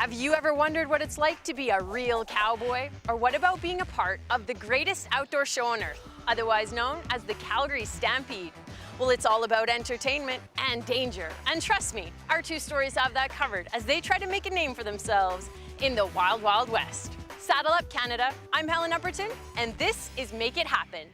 Have you ever wondered what it's like to be a real cowboy? Or what about being a part of the greatest outdoor show on earth, otherwise known as the Calgary Stampede? Well, it's all about entertainment and danger. And trust me, our two stories have that covered as they try to make a name for themselves in the Wild Wild West. Saddle up, Canada. I'm Helen Upperton, and this is Make It Happen.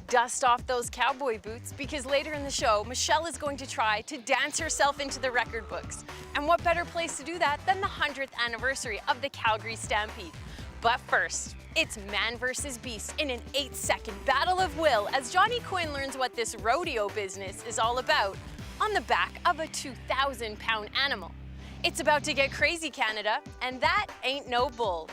Dust off those cowboy boots because later in the show, Michelle is going to try to dance herself into the record books. And what better place to do that than the 100th anniversary of the Calgary Stampede. But first, it's man versus beast in an 8-second battle of will as Johnny Quinn learns what this rodeo business is all about on the back of a 2,000-pound animal. It's about to get crazy, Canada, and that ain't no bull.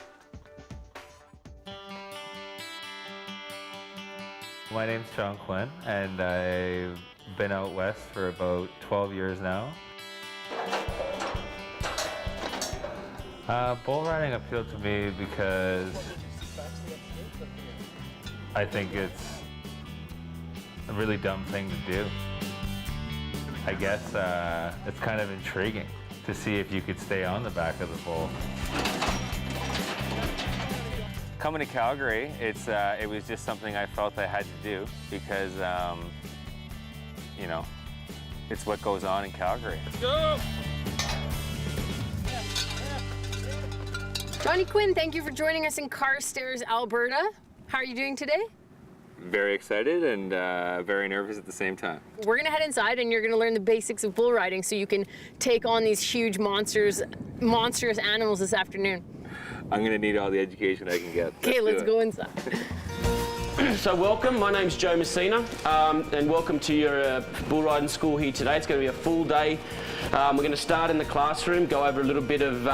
My name's John Quinn, and I've been out west for about 12 years now. Bull riding appealed to me because I think it's a really dumb thing to do. I guess it's kind of intriguing to see if you could stay on the back of the bull. Coming to Calgary, it was just something I felt I had to do because, you know, it's what goes on in Calgary. Let's go! Johnny Quinn, thank you for joining us in Carstairs, Alberta. How are you doing today? Very excited and very nervous at the same time. We're gonna head inside and you're gonna learn the basics of bull riding so you can take on these huge monstrous animals this afternoon. I'm going to need all the education I can get. Okay, let's go inside. So welcome, my name's Joe Messina, and welcome to your bull riding school here today. It's going to be a full day. We're going to start in the classroom, go over a little bit of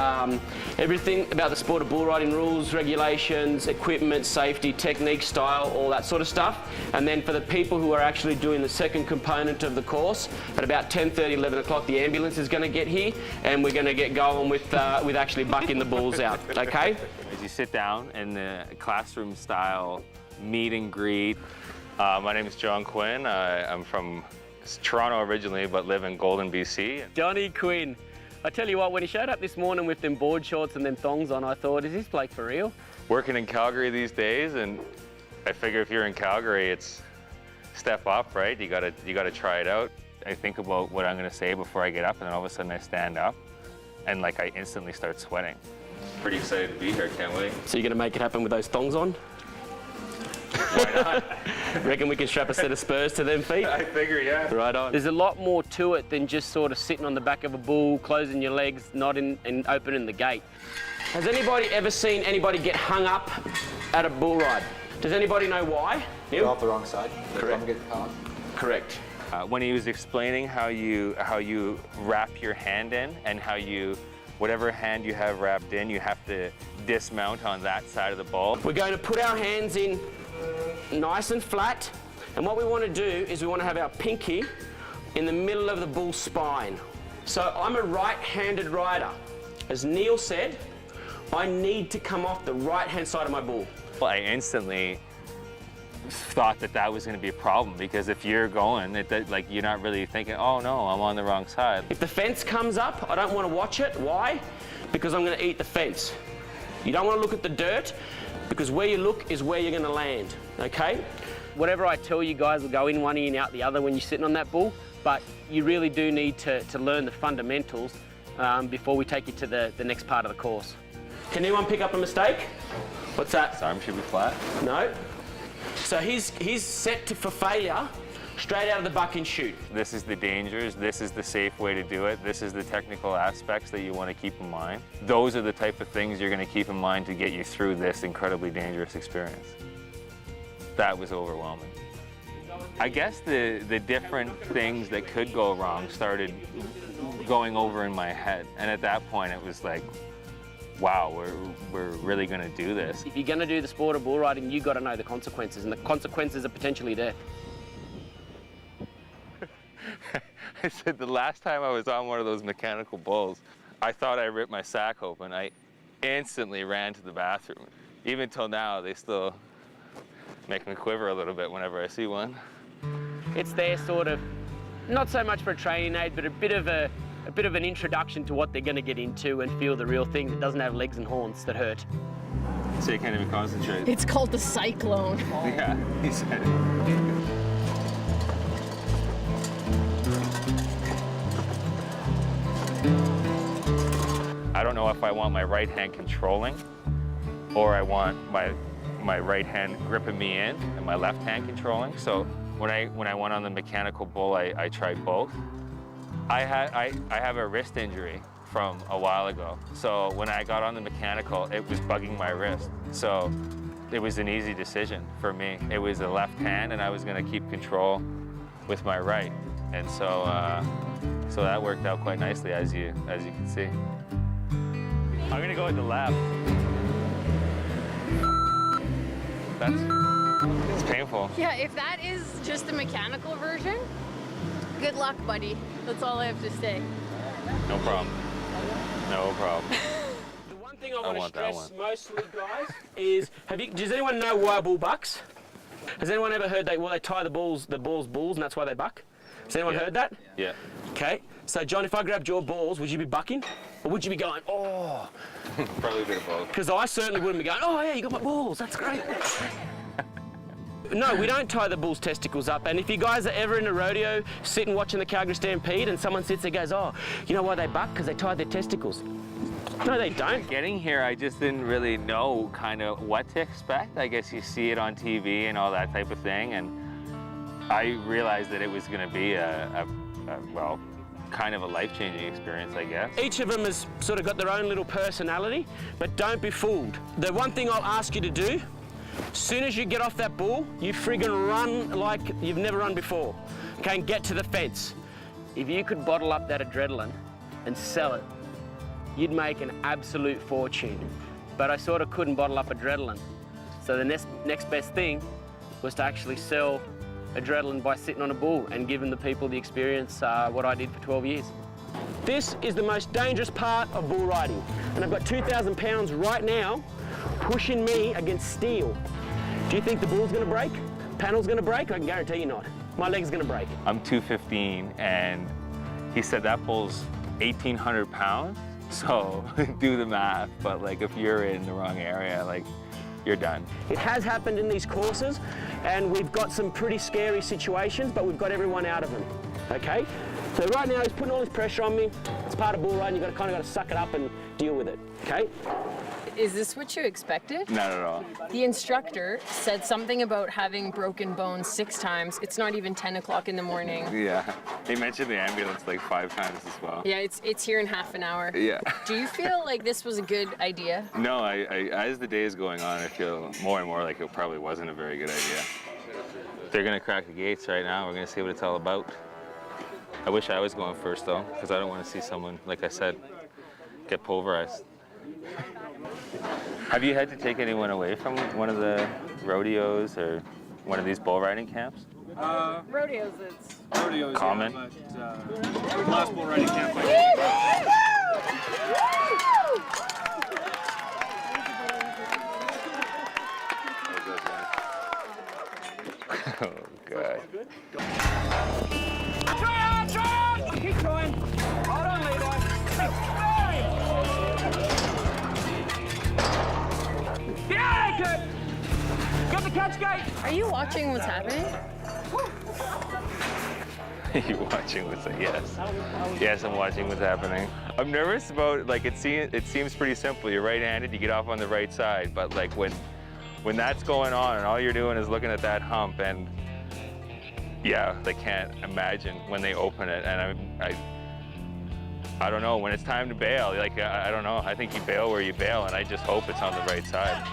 everything about the sport of bull riding, rules, regulations, equipment, safety, technique, style, all that sort of stuff. And then for the people who are actually doing the second component of the course, at about 10:30, 11 o'clock, the ambulance is going to get here, and we're going to get going with actually bucking the bulls out, okay? As you sit down in the classroom style meet and greet. My name is John Quinn. I'm from Toronto originally, but live in Golden, BC. Johnny Quinn. I tell you what, when he showed up this morning with them board shorts and them thongs on, I thought, is this bloke for real? Working in Calgary these days, and I figure if you're in Calgary, it's step up, right? You gotta try it out. I think about what I'm gonna say before I get up, and then all of a sudden I stand up, and like I instantly start sweating. Pretty excited to be here, can't wait. So you're gonna make it happen with those thongs on? Why not? Reckon we can strap a set of spurs to them feet? I figure, yeah. Right on. There's a lot more to it than just sort of sitting on the back of a bull, closing your legs, and opening the gate. Has anybody ever seen anybody get hung up at a bull ride? Does anybody know why? You're off the wrong side. Correct. Correct. When he was explaining how you wrap your hand in and how whatever hand you have wrapped in, you have to dismount on that side of the bull. We're going to put our hands in nice and flat, and what we want to do is we want to have our pinky in the middle of the bull's spine. So I'm a right-handed rider. As Neil said, I need to come off the right-hand side of my bull. Well, I instantly thought that was going to be a problem because if you're going, like you're not really thinking, oh no, I'm on the wrong side. If the fence comes up, I don't want to watch it. Why? Because I'm going to eat the fence. You don't want to look at the dirt because where you look is where you're going to land, okay? Whatever I tell you guys will go in one ear and out the other when you're sitting on that bull, but you really do need to learn the fundamentals before we take you to the next part of the course. Can anyone pick up a mistake? What's that? His arm should be flat. No. So he's set for failure straight out of the buck and shoot. This is the dangers, this is the safe way to do it, this is the technical aspects that you want to keep in mind. Those are the type of things you're going to keep in mind to get you through this incredibly dangerous experience. That was overwhelming. I guess the different things that could go wrong started going over in my head. And at that point it was like, wow, we're really going to do this. If you're going to do the sport of bull riding, you've got to know the consequences, and the consequences are potentially death. I said the last time I was on one of those mechanical bulls, I thought I ripped my sack open. I instantly ran to the bathroom. Even till now, they still make me quiver a little bit whenever I see one. It's there sort of, not so much for a training aid, but a bit of an introduction to what they're going to get into and feel the real thing that doesn't have legs and horns that hurt. So you can't even concentrate. It's called the cyclone. Yeah, he said it. I don't know if I want my right hand controlling or I want my right hand gripping me in and my left hand controlling. So when I went on the mechanical bull, I tried both. I have a wrist injury from a while ago. So when I got on the mechanical, it was bugging my wrist. So it was an easy decision for me. It was a left hand and I was gonna keep control with my right. And so that worked out quite nicely, as you can see. I'm gonna go with the left. It's painful. Yeah, if that is just the mechanical version, good luck, buddy. That's all I have to say. No problem. No problem. The one thing I want to stress mostly, guys, is does anyone know why a bull bucks? Has anyone ever heard they tie the balls bulls and that's why they buck? Has anyone heard that? Yeah. Okay. So John, if I grabbed your balls, would you be bucking? Or would you be going, oh? Probably a bit of both. Because I certainly wouldn't be going, oh yeah, you got my balls, that's great. No, we don't tie the bull's testicles up. And if you guys are ever in a rodeo, sitting watching the Calgary Stampede, and someone sits there and goes, oh, you know why they buck? Because they tie their testicles. No, they don't. Getting here, I just didn't really know kind of what to expect. I guess you see it on TV and all that type of thing, and I realized that it was going to be well, kind of a life-changing experience, I guess. Each of them has sort of got their own little personality, but don't be fooled. The one thing I'll ask you to do, as soon as you get off that bull, you friggin' run like you've never run before. Okay, and get to the fence. If you could bottle up that adrenaline and sell it, you'd make an absolute fortune. But I sort of couldn't bottle up adrenaline. So the next best thing was to actually sell adrenaline by sitting on a bull and giving the people the experience what I did for 12 years. This is the most dangerous part of bull riding, and I've got 2,000 pounds right now pushing me against steel. Do you think the bull's gonna break? Panel's gonna break? I can guarantee you not. My leg's gonna break. I'm 215, and he said that bull's 1,800 pounds, so do the math, but like if you're in the wrong area, like you're done. It has happened in these courses, and we've got some pretty scary situations, but we've got everyone out of them, okay? So right now he's putting all this pressure on me. It's part of bull riding, you've got to suck it up and deal with it, okay? Is this what you expected? Not at all. The instructor said something about having broken bones 6 times. It's not even 10 o'clock in the morning. Yeah, he mentioned the ambulance like 5 times as well. Yeah, it's here in half an hour. Yeah. Do you feel like this was a good idea? No, I as the day is going on, I feel more and more like it probably wasn't a very good idea. They're gonna crack the gates right now. We're gonna see what it's all about. I wish I was going first though, because I don't want to see someone, like I said, get pulverized. Have you had to take anyone away from one of the rodeos or one of these bull riding camps? Rodeos, it's Rodeos, common. Yeah, but last bull riding camp I did. Oh, God. Try on! Keep going. Hold on, Levi. Yeah, good. Got the catch gate. Are you watching what's happening? Are you watching what's yes? Yes, I'm watching what's happening. I'm nervous about, like, it seems pretty simple. You're right-handed, you get off on the right side, but like when that's going on and all you're doing is looking at that hump, and yeah, they can't imagine when they open it, and I don't know, when it's time to bail, like, I don't know, I think you bail where you bail, and I just hope it's on the right side.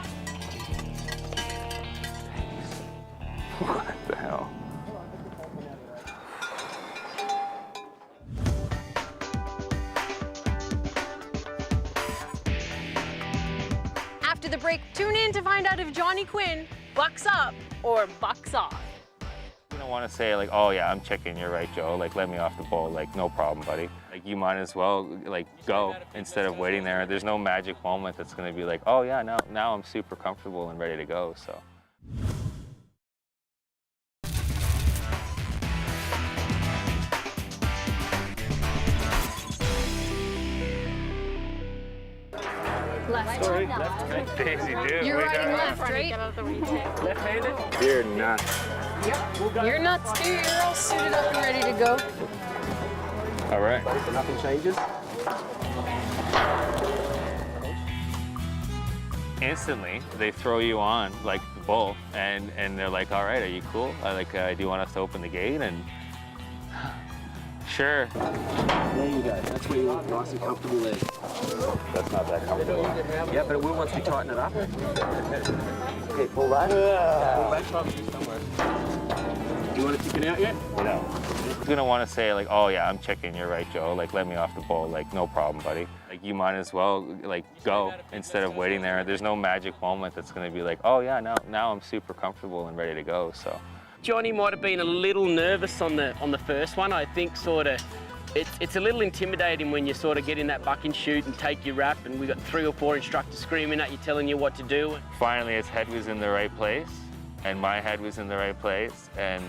What the hell? After the break, tune in to find out if Johnny Quinn bucks up or bucks off. You don't want to say like, oh yeah, I'm chicken, you're right, Joe. Like, let me off the bowl. Like, no problem, buddy. Like, you might as well like go instead of waiting there. There's no magic moment that's going to be like, oh yeah, now I'm super comfortable and ready to go. So. Left. Daisy, dude. You're riding left, right? Left-handed? You're nuts. You're nuts too. You're all suited up and ready to go. All right. So nothing changes? Instantly, they throw you on like the bull, and they're like, all right, are you cool? Do you want us to open the gate? And sure. There you go. That's where you want, nice and comfortable there. That's not that comfortable. Yeah, but it will once we tighten it up. Okay, pull that. Pull that somewhere. Do you want to chicken out yet? No. You're gonna want to say like, oh yeah, I'm chicken, you're right, Joe. Like, let me off the bowl. Like, no problem, buddy. Like, you might as well like go instead of waiting there. There's no magic moment that's gonna be like, oh yeah, now I'm super comfortable and ready to go. So. Johnny might have been a little nervous on the first one. I think sort of it's a little intimidating when you sort of get in that buck and shoot and take your rap, and we got 3 or 4 instructors screaming at you, telling you what to do. Finally, his head was in the right place, and my head was in the right place, and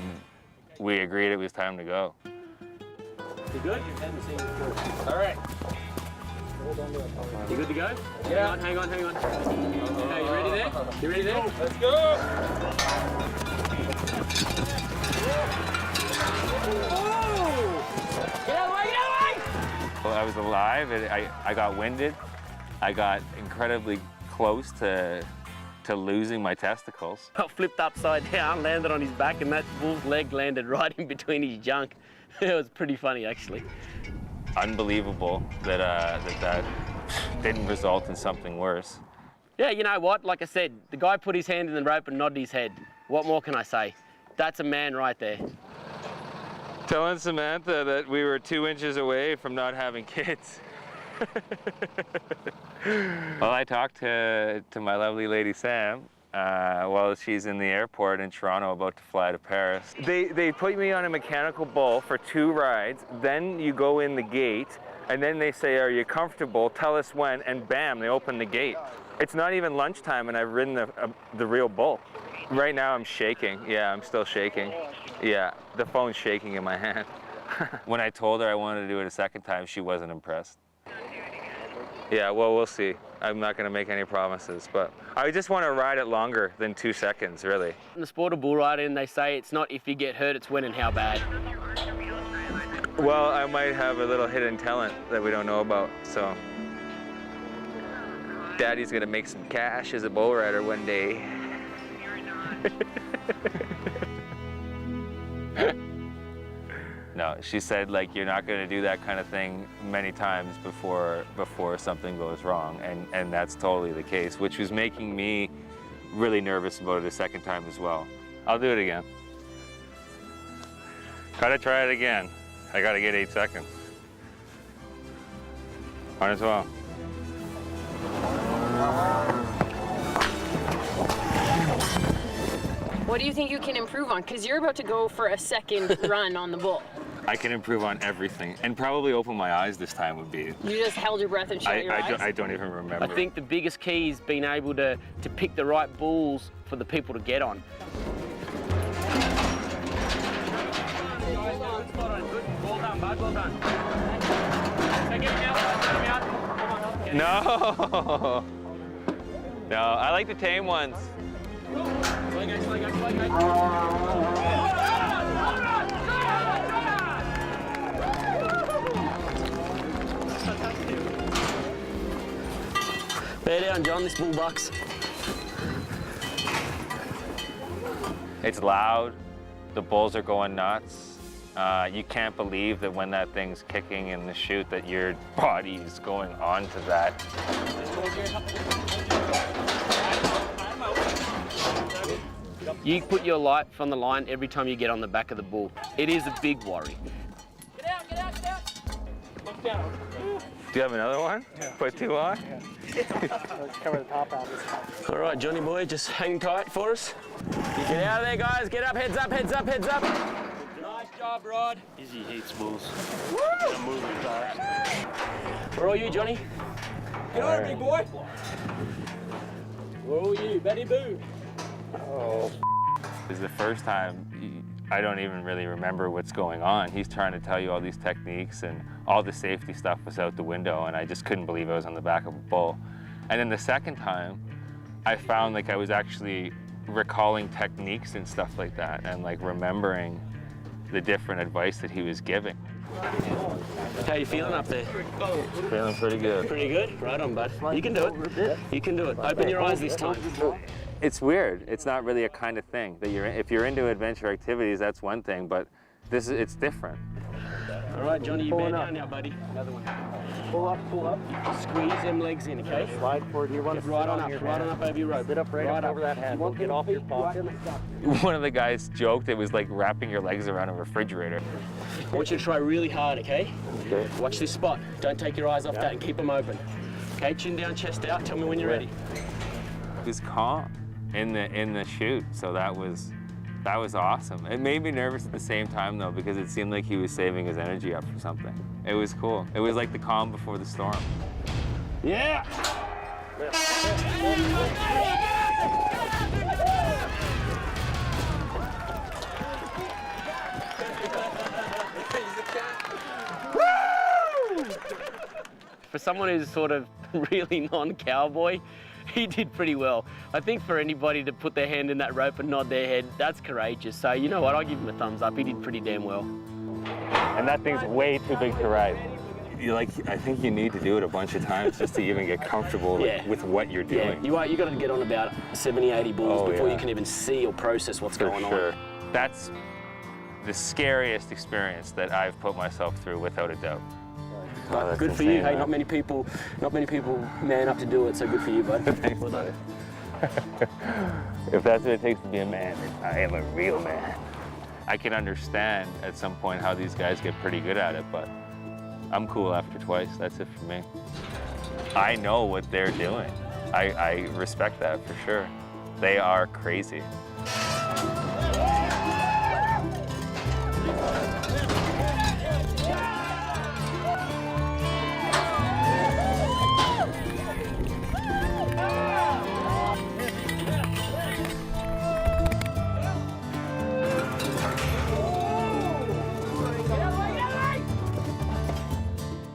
we agreed it was time to go. You good? All right. You good to go? Yeah. Hang on. Okay, you ready there? You ready there? Let's go! Get out of the way! Well, I was alive, and I got winded. I got incredibly close to losing my testicles. Got flipped upside down, landed on his back, and that bull's leg landed right in between his junk. It was pretty funny, actually. Unbelievable that that didn't result in something worse. Yeah, you know what? Like I said, the guy put his hand in the rope and nodded his head. What more can I say? That's a man right there. Telling Samantha that we were 2 inches away from not having kids. Well, I talked to my lovely lady Sam while she's in the airport in Toronto about to fly to Paris. They put me on a mechanical bull for 2 rides, then you go in the gate, and then they say, are you comfortable? Tell us when, and bam, they open the gate. It's not even lunchtime and I've ridden the real bull. Right now I'm shaking. Yeah, I'm still shaking. Yeah, the phone's shaking in my hand. When I told her I wanted to do it a second time, she wasn't impressed. Yeah, well, we'll see. I'm not going to make any promises, but I just want to ride it longer than 2 seconds, really. In the sport of bull riding, they say it's not if you get hurt, it's when and how bad. Well, I might have a little hidden talent that we don't know about, so. Daddy's going to make some cash as a bull rider one day. No, she said, like, you're not going to do that kind of thing many times before something goes wrong, and that's totally the case, which was making me really nervous about it a second time as well. I'll do it again. Gotta try it again. I gotta get 8 seconds. Might as well. What do you think you can improve on? Because you're about to go for a second run on the bull. I can improve on everything, and probably open my eyes this time would be. You just held your breath and shut your eyes? I don't even remember. I think the biggest key is being able to pick the right bulls for the people to get on. Well done. No! No, I like the tame ones. Bear down, John, this bull bucks. It's loud. The bulls are going nuts. You can't believe that when that thing's kicking in the chute that your body is going onto that. You put your life on the line every time you get on the back of the bull. It is a big worry. Get out, get out, get out. Look down. Do you have another one? Yeah. Put two on? Yeah. Let's cover the top out this time. All right, Johnny boy, just hang tight for us. Get out of there, guys. Get up, heads up, heads up, heads up. Nice job, Rod. Izzy hates bulls. Woo! Moving fast. Where are you, Johnny? Get on, big boy. Where are you, Betty Boo? Oh. This is the first time I don't even really remember what's going on. He's trying to tell you all these techniques and all the safety stuff was out the window and I just couldn't believe I was on the back of a bull. And then the second time, I found like I was actually recalling techniques and stuff like that and like remembering the different advice that he was giving. How you feeling up there? Feeling pretty good. Pretty good? Right on, bud. You can do it. You can do it. Open your eyes this time. It's weird. It's not really a kind of thing that if you're into adventure activities, that's one thing, but it's different. All right, Johnny, you bear down now, buddy. Another one. Pull up, pull up. Squeeze them legs in, okay? Slide forward. You want to Right on up over your rope. sit up right up over that handle. Get off your pocket. One of the guys joked it was like wrapping your legs around a refrigerator. I want you to try really hard, okay? Okay. Watch this spot. Don't take your eyes off that and keep them open. Okay, chin down, chest out. Tell me when you're ready. He was calm in the chute, so that was awesome. It made me nervous at the same time though, because it seemed like he was saving his energy up for something. It was cool. It was like the calm before the storm. Yeah! For someone who's sort of really non-cowboy, he did pretty well. I think for anybody to put their hand in that rope and nod their head, that's courageous. So you know what, I'll give him a thumbs up. He did pretty damn well. And that thing's way too big to ride. I think you need to do it a bunch of times just to even get comfortable with what you're doing. Yeah, you got to get on about 70, 80 bulls before you can even see or process what's going on. That's the scariest experience that I've put myself through, without a doubt. Oh, good for you. Hey, not many people man up to do it, so good for you, bud. Thanks, well done. If that's what it takes to be a man, I am a real man. I can understand at some point how these guys get pretty good at it, but I'm cool after twice. That's it for me. I know what they're doing. I respect that for sure. They are crazy.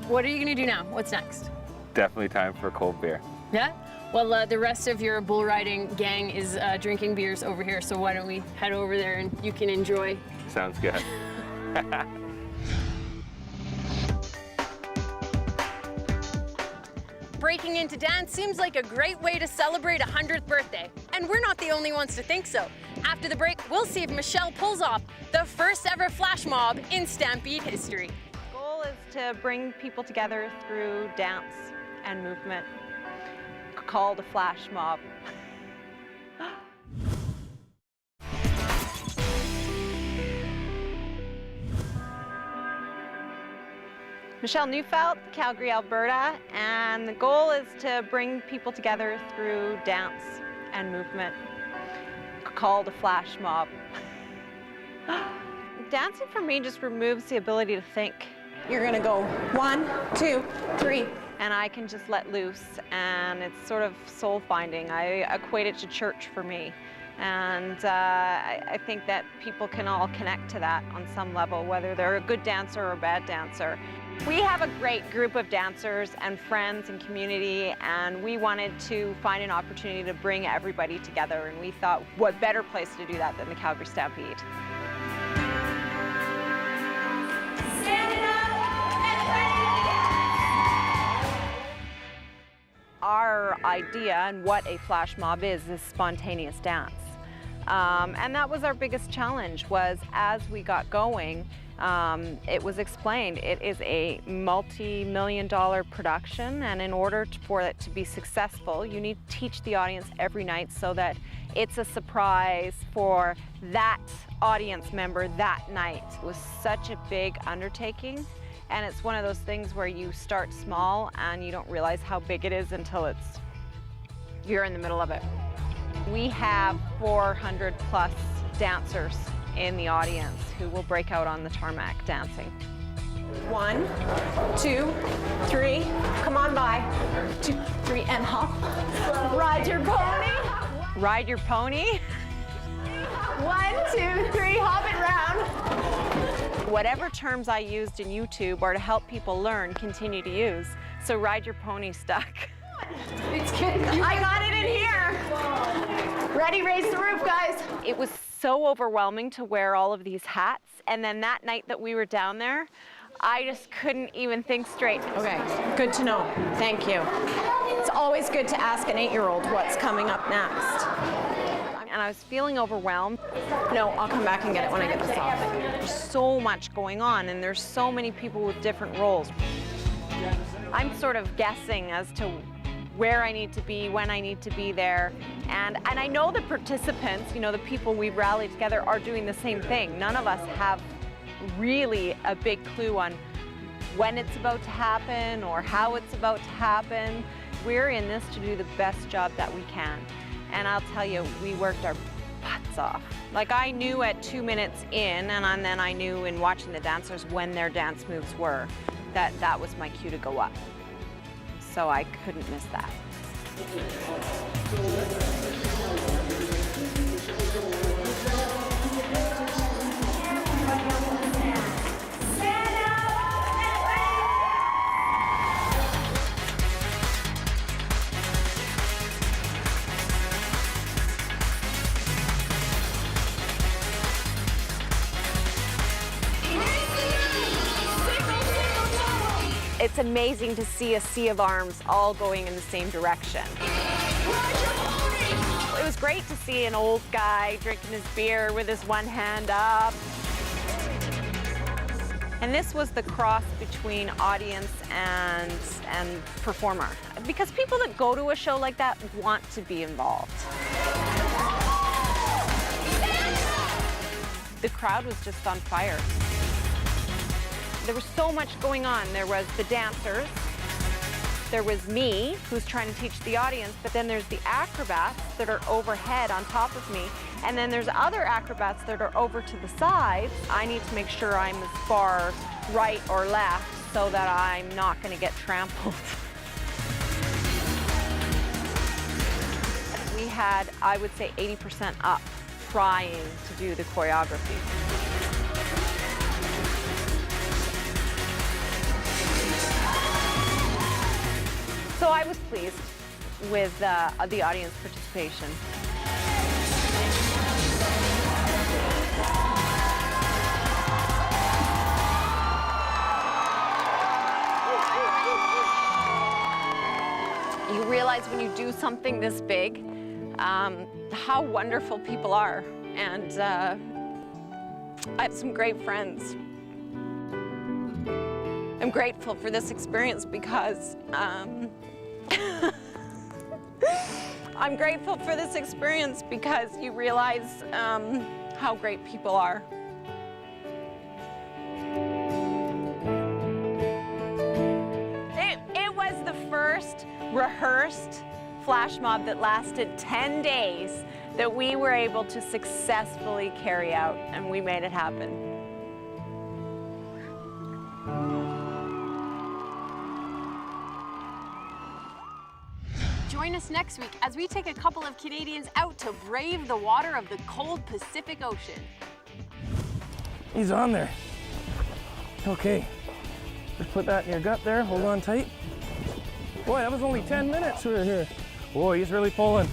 What are you gonna do now? What's next? Definitely time for a cold beer. Yeah? Well, the rest of your bull riding gang is drinking beers over here, so why don't we head over there and you can enjoy. Sounds good. Breaking into dance seems like a great way to celebrate a 100th birthday. And we're not the only ones to think so. After the break, we'll see if Michelle pulls off the first ever flash mob in Stampede history. The goal is to bring people together through dance and movement, called a flash mob. Michelle Neufeld, Calgary, Alberta, and the goal is to bring people together through dance and movement, called a flash mob. Dancing for me just removes the ability to think. You're gonna go 1, 2, 3. And I can just let loose, and it's sort of soul finding. I equate it to church for me. And I think that people can all connect to that on some level, whether they're a good dancer or a bad dancer. We have a great group of dancers and friends and community, and we wanted to find an opportunity to bring everybody together, and we thought, what better place to do that than the Calgary Stampede? our idea and what a flash mob is spontaneous dance. And that was our biggest challenge, was as we got going, it was explained it is a multi-million-dollar production, and in order for it to be successful, you need to teach the audience every night so that it's a surprise for that audience member that night. It was such a big undertaking, and it's one of those things where you start small and you don't realize how big it is until you're in the middle of it. We have 400 plus dancers in the audience who will break out on the tarmac dancing. 1, 2, 3, come on by. 2, 3, and hop. Ride your pony. Ride your pony. 1, 2, 3, hop it round. Whatever terms I used in YouTube or to help people learn, continue to use. So ride your pony stuck. It's good. I got it in here. Ready, raise the roof, guys. It was so overwhelming to wear all of these hats, and then that night that we were down there, I just couldn't even think straight. Okay, good to know. Thank you. It's always good to ask an 8-year-old what's coming up next. And I was feeling overwhelmed. No, I'll come back and get it when I get this off. There's so much going on, and there's so many people with different roles. I'm sort of guessing as to where I need to be, when I need to be there. And I know the participants, you know, the people we've rallied together are doing the same thing. None of us have really a big clue on when it's about to happen or how it's about to happen. We're in this to do the best job that we can. And I'll tell you, we worked our butts off. Like, I knew at 2 minutes in, and then I knew in watching the dancers when their dance moves were, that was my cue to go up. So I couldn't miss that. It's amazing to see a sea of arms all going in the same direction. It was great to see an old guy drinking his beer with his one hand up. And this was the cross between audience and performer. Because people that go to a show like that want to be involved. The crowd was just on fire. There was so much going on. There was the dancers, there was me, who's trying to teach the audience, but then there's the acrobats that are overhead on top of me, and then there's other acrobats that are over to the sides. I need to make sure I'm as far right or left so that I'm not going to get trampled. We had, I would say, 80% up trying to do the choreography. So I was pleased with the audience participation. You realize when you do something this big, how wonderful people are. And I have some great friends. I'm grateful for this experience because I'm grateful for this experience because you realize how great people are. It was the first rehearsed flash mob that lasted 10 days that we were able to successfully carry out, and we made it happen. Join us next week as we take a couple of Canadians out to brave the water of the cold Pacific Ocean. He's on there. Okay, just put that in your gut there, hold on tight. Boy, that was only 10 minutes we were here. Boy, he's really pulling.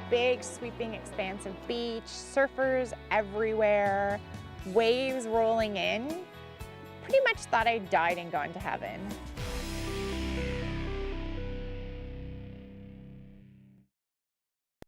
Big, sweeping, expansive beach, surfers everywhere, waves rolling in. Pretty much thought I died and gone to heaven.